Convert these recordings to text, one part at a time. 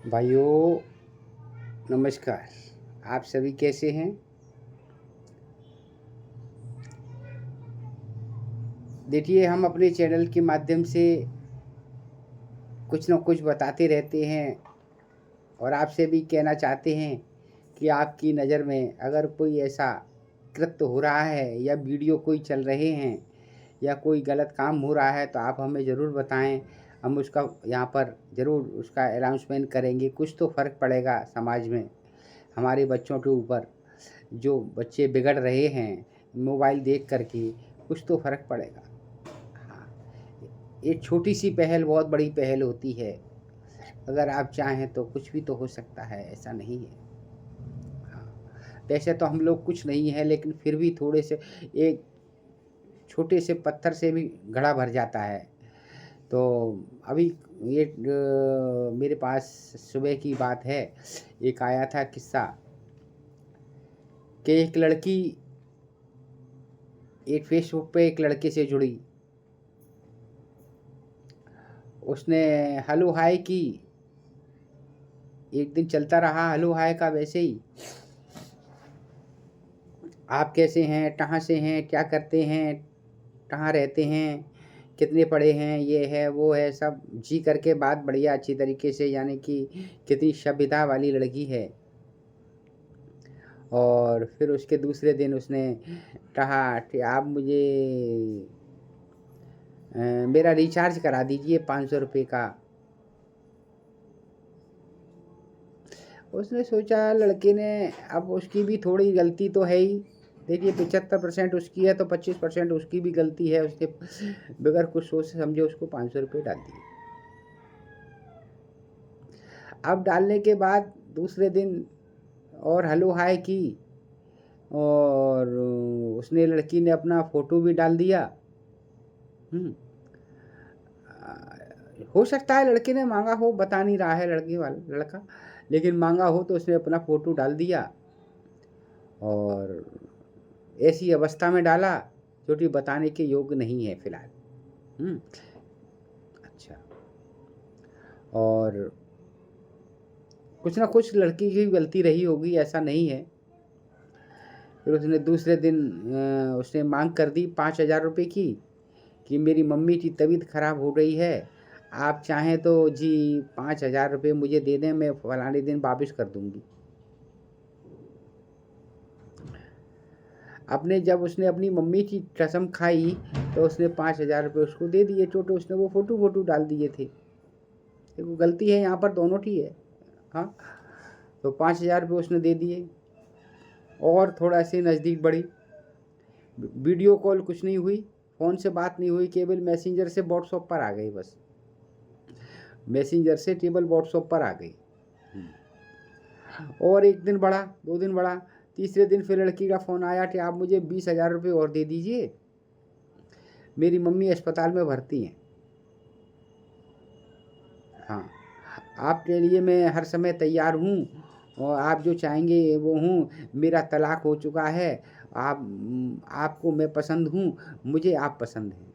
भाइयों नमस्कार। आप सभी कैसे हैं? देखिए, हम अपने चैनल के माध्यम से कुछ न कुछ बताते रहते हैं और आपसे भी कहना चाहते हैं कि आपकी नज़र में अगर कोई ऐसा कृत्य हो रहा है या वीडियो कोई चल रहे हैं या कोई गलत काम हो रहा है तो आप हमें ज़रूर बताएं। हम उसका यहाँ पर ज़रूर उसका अनाउंसमेंट करेंगे। कुछ तो फ़र्क पड़ेगा समाज में, हमारे बच्चों के ऊपर। जो बच्चे बिगड़ रहे हैं मोबाइल देख कर के, कुछ तो फ़र्क पड़ेगा। हाँ, एक छोटी सी पहल बहुत बड़ी पहल होती है। अगर आप चाहें तो कुछ भी तो हो सकता है, ऐसा नहीं है। हाँ, वैसे तो हम लोग कुछ नहीं है, लेकिन फिर भी थोड़े से एक छोटे से पत्थर से भी घड़ा भर जाता है। तो अभी ये मेरे पास सुबह की बात है, एक आया था किस्सा कि एक लड़की एक फेसबुक पे एक लड़के से जुड़ी। उसने हेलो हाय की। एक दिन चलता रहा हेलो हाय का वैसे ही, आप कैसे हैं, कहाँ से हैं, क्या करते हैं, कहाँ रहते हैं, कितने पढ़े हैं, ये है वो है, सब जी करके बात बढ़िया अच्छी तरीके से, यानी कि कितनी सभ्यता वाली लड़की है। और फिर उसके दूसरे दिन उसने कहा कि आप मुझे मेरा रिचार्ज करा दीजिए 500 रुपये का। उसने सोचा लड़के ने, अब उसकी भी थोड़ी गलती तो है ही। देखिए 75% उसकी है तो 25% उसकी भी गलती है। उसने बगैर कुछ सोच समझे उसको 500 रुपये डाल दिए। अब डालने के बाद दूसरे दिन और हेलो हाय की, और उसने लड़की ने अपना फ़ोटो भी डाल दिया। हो सकता है लड़के ने मांगा हो, बता नहीं रहा है लड़की वाला लड़का, लेकिन मांगा हो तो उसने अपना फ़ोटो डाल दिया और ऐसी अवस्था में डाला जो कि बताने के योग्य नहीं है फिलहाल। अच्छा, और कुछ ना कुछ लड़की की गलती रही होगी, ऐसा नहीं है। फिर उसने दूसरे दिन उसने मांग कर दी 5,000 रुपये की कि मेरी मम्मी की तबीयत खराब हो गई है, आप चाहें तो जी 5,000 रुपये मुझे दे दें, मैं फलाने दिन वापस कर दूंगी। जब उसने अपनी मम्मी की कसम खाई तो उसने 5,000 रुपये उसको दे दिए, छोटे उसने वो फोटो डाल दिए थे। देखो गलती है यहाँ पर दोनों की है। हाँ, तो 5,000 रुपये उसने दे दिए। और थोड़ा से नज़दीक बढ़ी, वीडियो कॉल कुछ नहीं हुई, फ़ोन से बात नहीं हुई, केवल मैसेंजर से व्हाट्सएप पर आ गई। बस मैसेंजर से केवल व्हाट्सएप पर आ गई। और एक दिन बढ़ा, 2 दिन बढ़ा, तीसरे दिन फिर लड़की का फ़ोन आया कि आप मुझे 20,000 रुपये और दे दीजिए, मेरी मम्मी अस्पताल में भर्ती हैं। हाँ, आपके लिए मैं हर समय तैयार हूँ और आप जो चाहेंगे वो हूँ। मेरा तलाक हो चुका है, आपको मैं पसंद हूँ, मुझे आप पसंद हैं।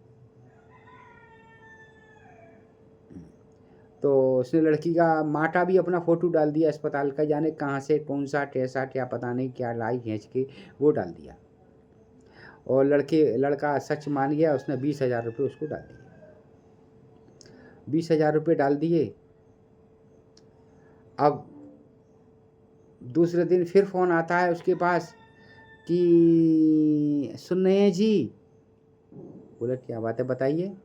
तो उसने लड़की का माँ का भी अपना फ़ोटो डाल दिया अस्पताल का, जाने कहाँ से कौन सा कैसा क्या पता नहीं क्या लाई खींच के वो डाल दिया। और लड़का सच मान गया, उसने 20,000 रुपये उसको डाल दिए। 20,000 रुपये डाल दिए। अब दूसरे दिन फिर फ़ोन आता है उसके पास कि सुन रहे हैं जी। बोले क्या बात है बताइए,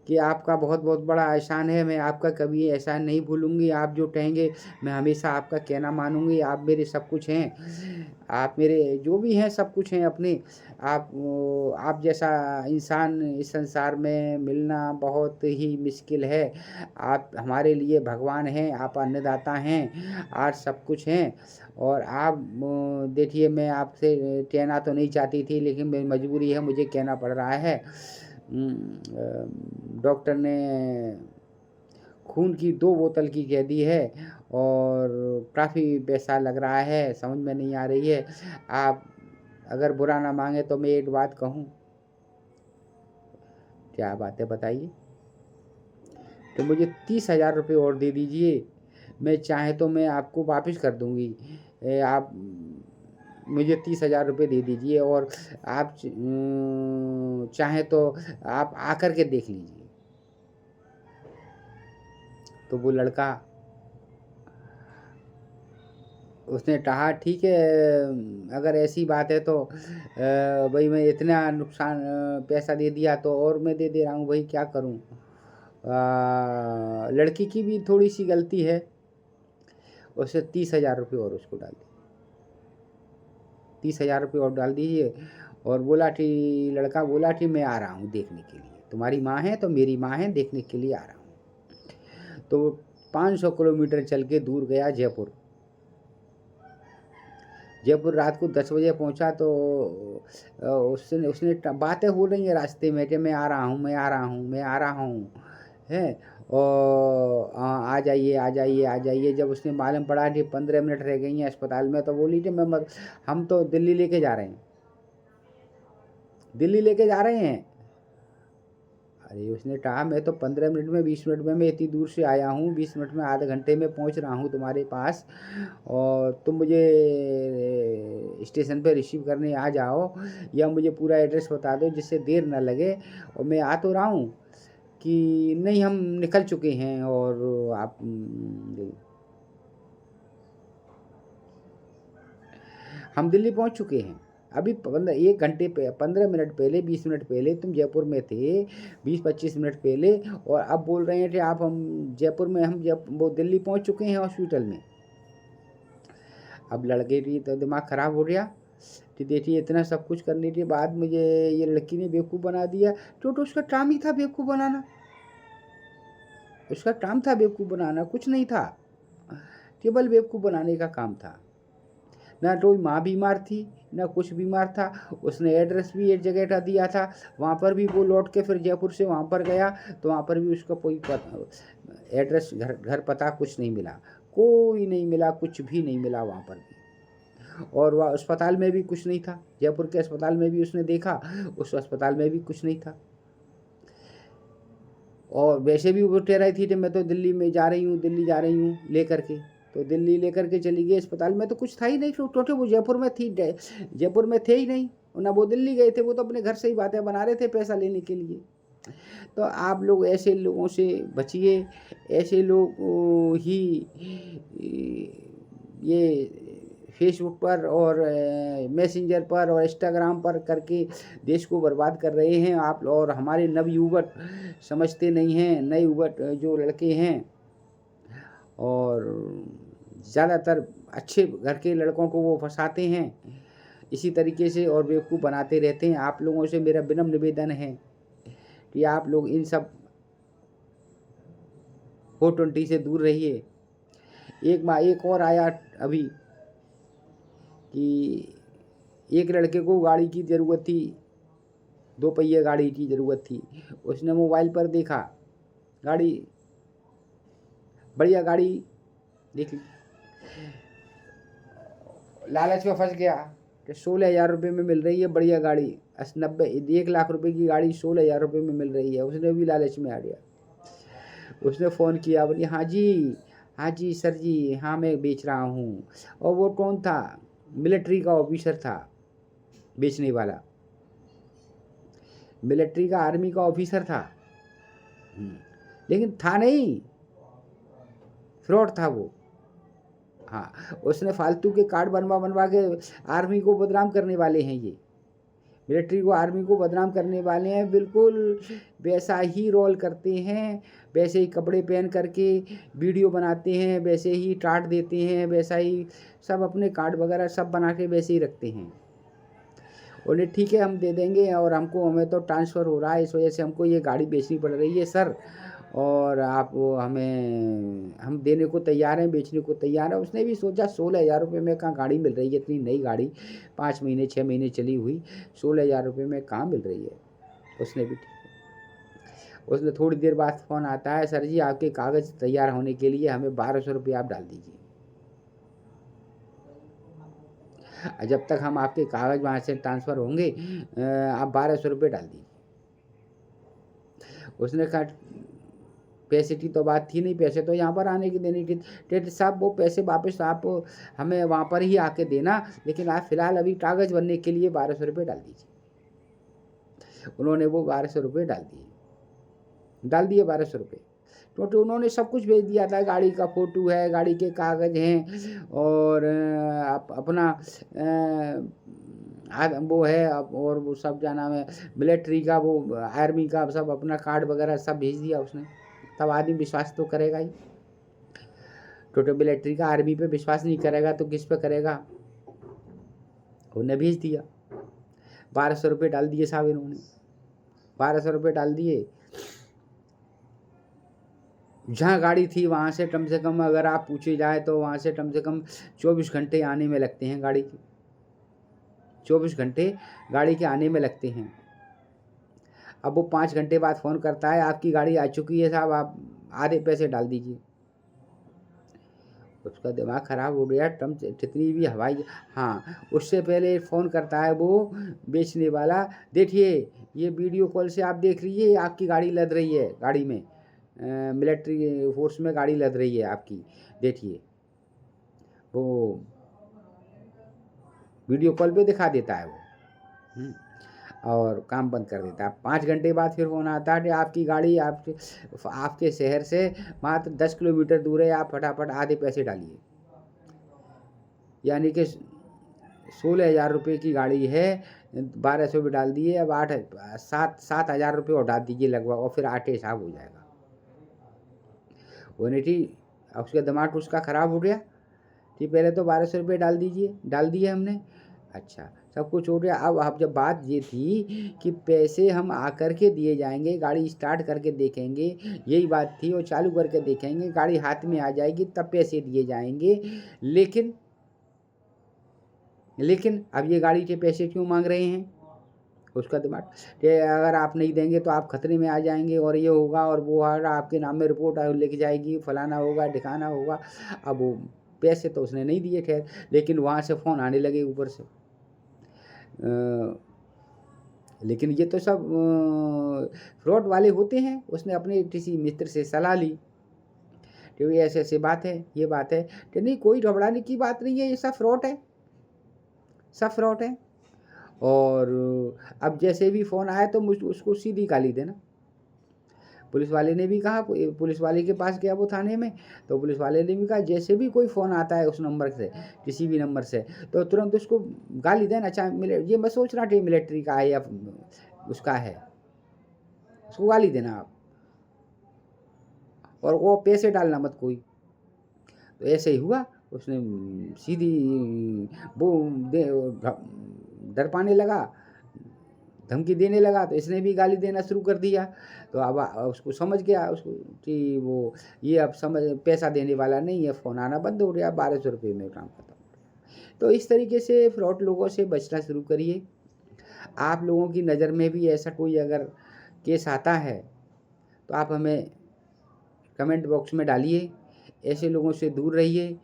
कि आपका बहुत बहुत बड़ा एहसान है, मैं आपका कभी एहसान नहीं भूलूंगी, आप जो कहेंगे मैं हमेशा आपका कहना मानूंगी, आप मेरे सब कुछ हैं, आप मेरे जो भी हैं सब कुछ हैं अपने। आप जैसा इंसान इस संसार में मिलना बहुत ही मुश्किल है। आप हमारे लिए भगवान हैं, आप अन्नदाता हैं, आज सब कुछ हैं। और आप देखिए, मैं आपसे कहना तो नहीं चाहती थी लेकिन मेरी मजबूरी है, मुझे कहना पड़ रहा है। डॉक्टर ने खून की 2 बोतल की कह दी है और काफ़ी पैसा लग रहा है, समझ में नहीं आ रही है। आप अगर बुरा ना मांगे तो मैं एक बात कहूँ। क्या बात है बताइए। तो मुझे 30,000 रुपये और दे दीजिए, मैं चाहे तो मैं आपको वापस कर दूँगी। आप मुझे 30,000 रुपये दे दीजिए और आप चाहें तो आप आकर के देख लीजिए। तो वो लड़का उसने कहा ठीक है, अगर ऐसी बात है तो भाई मैं इतना नुकसान पैसा दे दिया तो और मैं दे रहा हूँ भाई, क्या करूँ। लड़की की भी थोड़ी सी गलती है, उसने 30,000 रुपये और उसको डाल दिए। 30,000 रुपये और डाल दीजिए और बोला कि लड़का बोला कि मैं आ रहा हूँ देखने के लिए, तुम्हारी माँ है तो मेरी माँ है, देखने के लिए आ रहा हूँ। तो 500 किलोमीटर चल के दूर गया जयपुर। जयपुर रात को 10 बजे पहुंचा तो उसने बातें हो रही हैं रास्ते में कि मैं आ रहा हूँ, मैं आ रहा हूँ, मैं आ रहा हूँ, है। और आ जाइए, आ जाइए, आ जाइए। जब उसने मालूम पड़ा कि 15 मिनट रह गई हैं अस्पताल में, तो बोली कि हम तो दिल्ली लेके जा रहे हैं, दिल्ली लेके जा रहे हैं। अरे उसने कहा मैं तो 15 मिनट में, 20 मिनट में मैं इतनी दूर से आया हूँ, 20 मिनट में, आधे घंटे में पहुँच रहा हूँ तुम्हारे पास, और तुम मुझे स्टेशन पे रिसीव करने आ जाओ, या मुझे पूरा एड्रेस बता दो जिससे देर ना लगे। और मैं आ तो रहा हूँ कि नहीं, हम निकल चुके हैं और आप हम दिल्ली पहुँच चुके हैं। अभी 1 घंटे 15 मिनट पहले, 20 मिनट पहले तुम जयपुर में थे, 20-25 मिनट पहले, और अब बोल रहे हैं कि आप हम जयपुर में, वो दिल्ली पहुंच चुके हैं हॉस्पिटल में। अब लड़के की तो दिमाग खराब हो गया कि देखिए इतना सब कुछ करने के बाद मुझे ये लड़की ने बेवकूफ़ बना दिया। तो उसका काम ही था बेवकूफ़ बनाना, उसका काम था बेवकूफ़ बनाना, कुछ नहीं था, केवल बेवकूफ़ बनाने का काम था। ना कोई माँ बीमार थी, ना कुछ बीमार था। उसने एड्रेस भी एक जगह का दिया था, वहाँ पर भी वो लौट के फिर जयपुर से वहाँ पर गया तो वहाँ पर भी उसका कोई एड्रेस, घर पता कुछ नहीं मिला, कोई नहीं मिला, कुछ भी नहीं मिला वहाँ पर भी। और वह अस्पताल में भी कुछ नहीं था, जयपुर के अस्पताल में भी उसने देखा, उस अस्पताल में भी कुछ नहीं था। और वैसे भी वो कह रही थी कि मैं तो दिल्ली में जा रही हूँ, दिल्ली जा रही हूँ लेकर के, तो दिल्ली लेकर के चली गई। अस्पताल में तो कुछ था ही नहीं, क्योंकि वो जयपुर में थी, जयपुर में थे ही नहीं, ना वो दिल्ली गए थे, वो तो अपने घर से ही बातें बना रहे थे पैसा लेने के लिए। तो आप लोग ऐसे लोगों से बचिए, ऐसे लोग ही ये फेसबुक पर और मैसेंजर पर और इंस्टाग्राम पर करके देश को बर्बाद कर रहे हैं आप। और हमारे नवयुवक समझते नहीं हैं, नए युवक जो लड़के हैं, और ज़्यादातर अच्छे घर के लड़कों को वो फंसाते हैं इसी तरीके से और बेवकूफ़ बनाते रहते हैं। आप लोगों से मेरा विनम्र निवेदन है कि आप लोग इन सब 420 से दूर रहिए। एक और आया अभी कि एक लड़के को गाड़ी की ज़रूरत थी, 2 पहिए गाड़ी की ज़रूरत थी। उसने मोबाइल पर देखा गाड़ी, बढ़िया गाड़ी देख ली, लालच में फंस गया कि 16,000 रुपये में मिल रही है बढ़िया गाड़ी, 1 लाख रुपए की गाड़ी 16,000 रुपये में मिल रही है। उसने भी लालच में आ गया, उसने फ़ोन किया, बोली हाँ जी, हाँ जी सर जी, हाँ मैं बेच रहा हूँ। और वो कौन था? मिलिट्री का ऑफिसर था बेचने वाला, मिलिट्री का, आर्मी का ऑफिसर था। लेकिन था नहीं, फ्रॉड था वो। हाँ, उसने फालतू के कार्ड बनवा के आर्मी को बदनाम करने वाले हैं ये, मिलिट्री को, आर्मी को बदनाम करने वाले हैं। बिल्कुल वैसा ही रोल करते हैं, वैसे ही कपड़े पहन करके वीडियो बनाते हैं, वैसे ही टाट देते हैं, वैसा ही सब अपने कार्ड वगैरह सब बना के वैसे ही रखते हैं। बोले ठीक है हम दे देंगे, और हमें तो ट्रांसफ़र हो रहा है, इस वजह से हमको ये गाड़ी बेचनी पड़ रही है सर, और आप हम देने को तैयार हैं, बेचने को तैयार है। उसने भी सोचा 16,000 रुपये में कहाँ गाड़ी मिल रही है, इतनी नई गाड़ी, 5 महीने 6 महीने चली हुई, 16,000 रुपये में कहाँ मिल रही है। उसने भी ठीक है। उसने थोड़ी देर बाद फ़ोन आता है, सर जी आपके कागज़ तैयार होने के लिए हमें 1200 रुपये आप डाल दीजिए, जब तक हम आपके कागज़ वहाँ से ट्रांसफ़र होंगे आप 1200 रुपये डाल दीजिए। उसने कहा पैसे की तो बात थी नहीं, पैसे तो यहाँ पर आने की देनी थी। टेट साहब वो पैसे वापस आप हमें वहाँ पर ही आके देना, लेकिन आप फिलहाल अभी कागज़ बनने के लिए 1200 रुपये डाल दीजिए। उन्होंने वो 1200 रुपये डाल दिए 1200 रुपये, क्योंकि उन्होंने सब कुछ भेज दिया था। गाड़ी का फ़ोटो है, गाड़ी के कागज़ हैं, और अपना वो है, और वो सब क्या नाम है, मिलिट्री का, वो आर्मी का, सब अपना कार्ड वगैरह सब भेज दिया उसने। तब आदमी विश्वास तो करेगा ही। टोटल मिलिट्री का आर्मी पे विश्वास नहीं करेगा तो किस पे करेगा। उन्हें भेज दिया, 1200 रुपये डाल दिए साहब इन्होंने, 1200 रुपये डाल दिए। जहाँ गाड़ी थी वहाँ से कम से कम अगर आप पूछे जाए तो वहाँ से कम 24 घंटे आने में लगते हैं गाड़ी के, 24 घंटे गाड़ी के आने में लगते हैं। अब वो 5 घंटे बाद फ़ोन करता है, आपकी गाड़ी आ चुकी है साहब, आप आधे पैसे डाल दीजिए। उसका दिमाग ख़राब हो गया। टम कितनी भी हवाई, हाँ, उससे पहले फ़ोन करता है वो बेचने वाला, देखिए ये वीडियो कॉल से आप देख लीजिए, आपकी गाड़ी लद रही है, गाड़ी में मिलिट्री फोर्स में गाड़ी लद रही है आपकी, देखिए। वो वीडियो कॉल पे दिखा देता है वो, और काम बंद कर देता है। 5 घंटे बाद फिर फ़ोन आता है कि आपकी गाड़ी आपके शहर से मात्र 10 किलोमीटर दूर है, आप फटाफट आधे पैसे डालिए। यानी कि 16,000 रुपये की गाड़ी है, 1200 भी डाल दिए, अब 7,000 रुपये और डाल दीजिए लगभग, और फिर 8 साहब हो जाएगा। वो नहीं थी, उसका दिमाग उसका ख़राब हो गया कि पहले तो 1200 रुपये डाल दिए हमने, अच्छा सब कुछ हो गया। अब जब बात ये थी कि पैसे हम आकर के दिए जाएंगे, गाड़ी स्टार्ट करके देखेंगे, यही बात थी, और चालू करके देखेंगे, गाड़ी हाथ में आ जाएगी तब पैसे दिए जाएंगे। लेकिन अब ये गाड़ी के पैसे क्यों मांग रहे हैं, उसका दिमाग कि अगर आप नहीं देंगे तो आप खतरे में आ जाएंगे, और ये होगा और वो होगा, आपके नाम में रिपोर्ट लिख जाएगी, फलाना होगा ढिकाना होगा। अब वो पैसे तो उसने नहीं दिए, खैर, लेकिन वहाँ से फ़ोन आने लगे ऊपर से। लेकिन ये तो सब फ्रॉड वाले होते हैं। उसने अपने किसी मित्र से सलाह ली कि ऐसे ऐसे बात है, ये बात है, कि नहीं कोई घबराने की बात नहीं है, ये सब फ्रॉड है, सब फ्रॉड है। और अब जैसे भी फ़ोन आया तो उसको सीधी गाली देना। पुलिस वाले ने भी कहा, पुलिस वाले के पास गया वो थाने में, तो पुलिस वाले ने भी कहा जैसे भी कोई फ़ोन आता है उस नंबर से, किसी भी नंबर से, तो तुरंत उसको गाली देना। चाहे ये मत सोचना कि मिलिट्री का है या उसका है, उसको गाली देना आप, और वो पैसे डालना मत कोई। तो ऐसे ही हुआ, उसने सीधी वो डर पाने लगा, धमकी देने लगा, तो इसने भी गाली देना शुरू कर दिया। तो अब उसको समझ गया उसको कि वो ये अब पैसा देने वाला नहीं है, फ़ोन आना बंद हो गया, 1200 रुपये में काम खत्म। तो इस तरीके से फ्रॉड लोगों से बचना शुरू करिए। आप लोगों की नज़र में भी ऐसा कोई अगर केस आता है तो आप हमें कमेंट बॉक्स में डालिए, ऐसे लोगों से दूर रहिए।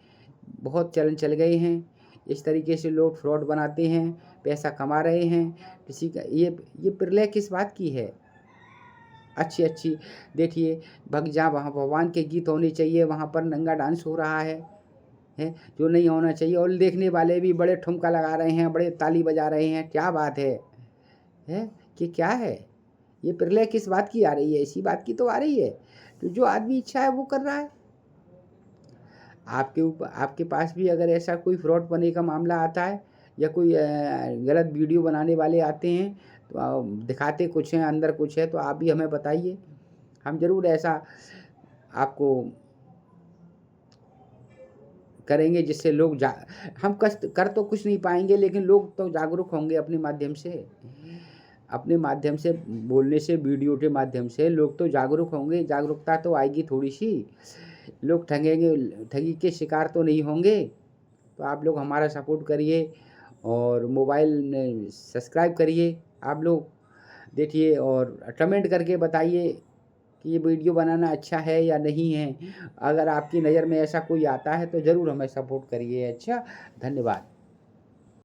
बहुत चलन चल गए हैं, इस तरीके से लोग फ्रॉड बनाते हैं, पैसा कमा रहे हैं। किसी का ये प्रलय किस बात की है, अच्छी देखिए, जहाँ वहाँ भगवान के गीत होने चाहिए वहाँ पर नंगा डांस हो रहा है जो नहीं होना चाहिए, और देखने वाले भी बड़े ठुमका लगा रहे हैं, बड़े ताली बजा रहे हैं। क्या बात है कि क्या है, ये प्रलय किस बात की आ रही है, इसी बात की तो आ रही है। तो जो आदमी इच्छा है वो कर रहा है। आपके पास भी अगर ऐसा कोई फ्रॉड बने का मामला आता है, या कोई गलत वीडियो बनाने वाले आते हैं, तो दिखाते कुछ हैं अंदर कुछ है, तो आप भी हमें बताइए, हम ज़रूर ऐसा आपको करेंगे जिससे लोग हम कष्ट कर तो कुछ नहीं पाएंगे, लेकिन लोग तो जागरूक होंगे अपने माध्यम से बोलने से, वीडियो के माध्यम से लोग तो जागरूक होंगे। जागरूकता तो आएगी थोड़ी सी, लोग ठगी के शिकार तो नहीं होंगे। तो आप लोग हमारा सपोर्ट करिए, और मोबाइल में सब्सक्राइब करिए आप लोग, देखिए, और कमेंट करके बताइए कि ये वीडियो बनाना अच्छा है या नहीं है। अगर आपकी नज़र में ऐसा कोई आता है तो ज़रूर हमें सपोर्ट करिए। अच्छा, धन्यवाद।